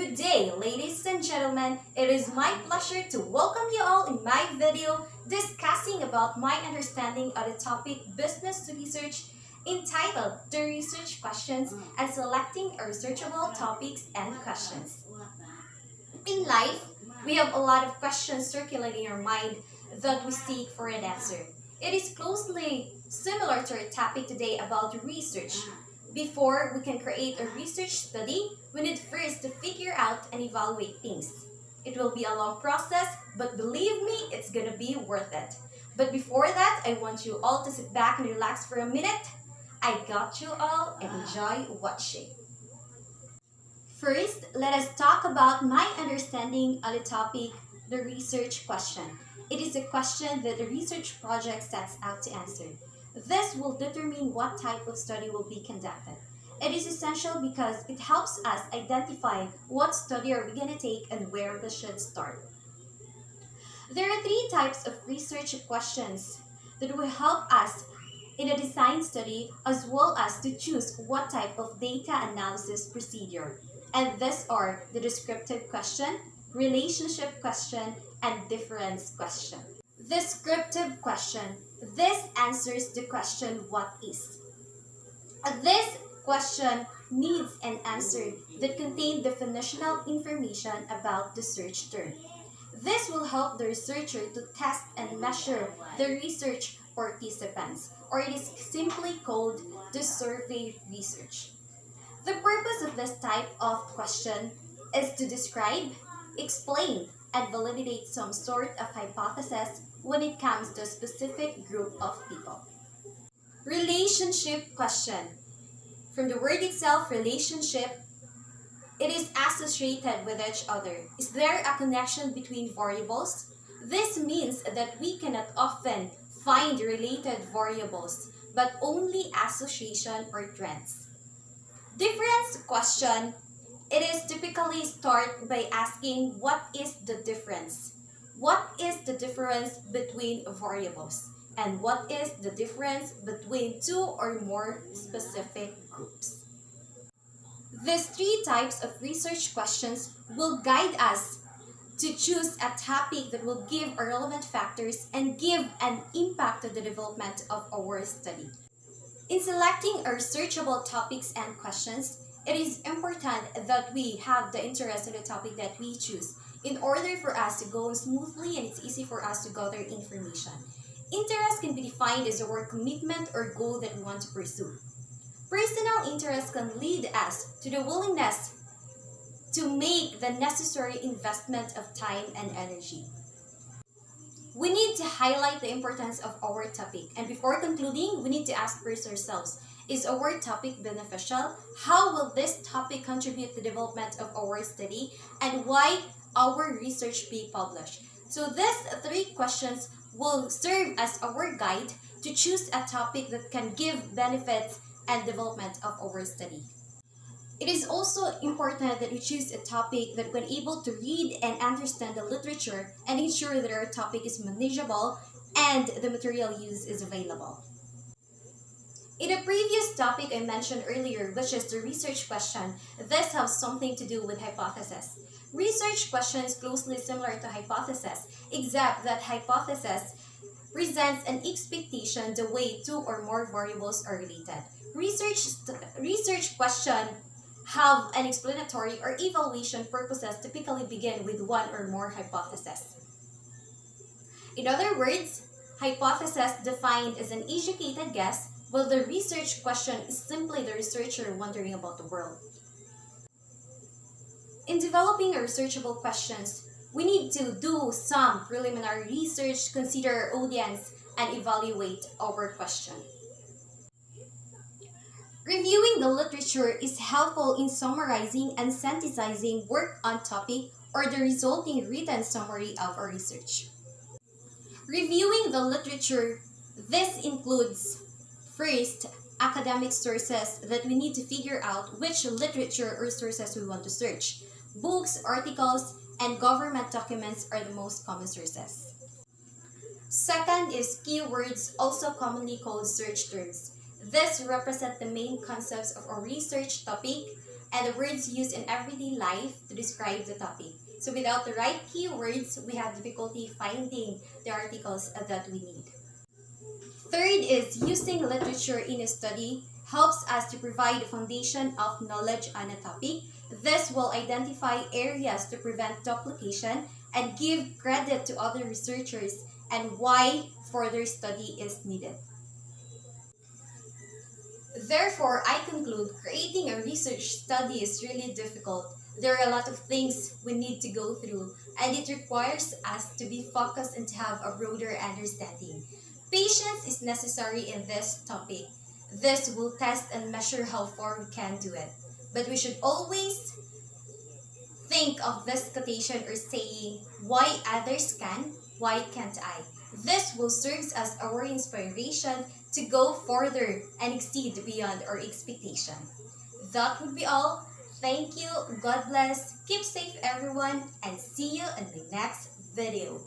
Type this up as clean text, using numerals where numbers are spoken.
Good day, ladies and gentlemen. It is my pleasure to welcome you all in my video discussing about my understanding of the topic business research entitled The Research Questions and selecting a researchable topics and questions. In life, we have a lot of questions circulating in our mind that we seek for an answer. It is closely similar to our topic today about research. Before we can create a research study, we need first to figure out and evaluate things. It will be a long process, but believe me, it's gonna be worth it. But before that, I want you all to sit back and relax for a minute. I got you all and enjoy watching. First, let us talk about my understanding of the topic, the research question. It is a question that the research project sets out to answer. This will determine what type of study will be conducted. It is essential because it helps us identify what study are we going to take and where we should start. There are three types of research questions that will help us in a design study as well as to choose what type of data analysis procedure. And these are the descriptive question, relationship question, and difference question. Descriptive question. This answers the question, what is? This question needs an answer that contains definitional information about the search term. This will help the researcher to test and measure the research participants, or it is simply called the survey research. The purpose of this type of question is to describe, explain, and validate some sort of hypothesis when it comes to a specific group of people. Relationship question. From the word itself, relationship, it is associated with each other. Is there a connection between variables? This means that we cannot often find related variables, but only association or trends. Difference question. It is typically start by asking what is the difference? What is the difference between variables? And what is the difference between two or more specific groups? These three types of research questions will guide us to choose a topic that will give our relevant factors and give an impact to the development of our study. In selecting our searchable topics and questions, it is important that we have the interest in the topic that we choose in order for us to go smoothly and it's easy for us to gather information. Interest can be defined as our commitment or goal that we want to pursue. Personal interest can lead us to the willingness to make the necessary investment of time and energy. We need to highlight the importance of our topic. And before concluding, we need to ask first ourselves, is our topic beneficial? How will this topic contribute to the development of our study? And why our research be published? So these three questions will serve as our guide to choose a topic that can give benefits and development of our study. It is also important that we choose a topic that we're able to read and understand the literature and ensure that our topic is manageable and the material used is available. In a previous topic I mentioned earlier, which is the research question, this has something to do with hypothesis. Research question is closely similar to hypothesis, except that hypothesis presents an expectation the way two or more variables are related. Research question have an explanatory or evaluation purposes typically begin with one or more hypotheses. In other words, hypothesis defined as an educated guess, while the research question is simply the researcher wondering about the world. In developing our researchable questions, we need to do some preliminary research, consider our audience, and evaluate our question. Reviewing the literature is helpful in summarizing and synthesizing work on topic or the resulting written summary of our research. Reviewing the literature, this includes first, academic sources that we need to figure out which literature or sources we want to search. Books, articles, and government documents are the most common sources. Second is keywords, also commonly called search terms. This represent the main concepts of our research topic. and the words used in everyday life to describe the topic. So without the right keywords, we have difficulty finding the articles that we need. Third is using literature in a study helps us to provide a foundation of knowledge on a topic. This will identify areas to prevent duplication and give credit to other researchers and why further study is needed. Therefore, I conclude creating a research study is really difficult. There are a lot of things we need to go through, and it requires us to be focused and to have a broader understanding. Patience is necessary in this topic. This will test and measure how far we can do it. But we should always think of this quotation or saying, why others can, why can't I? This will serve as our inspiration to go further and exceed beyond our expectation. That would be all. Thank you, God bless, keep safe everyone, and see you in the next video.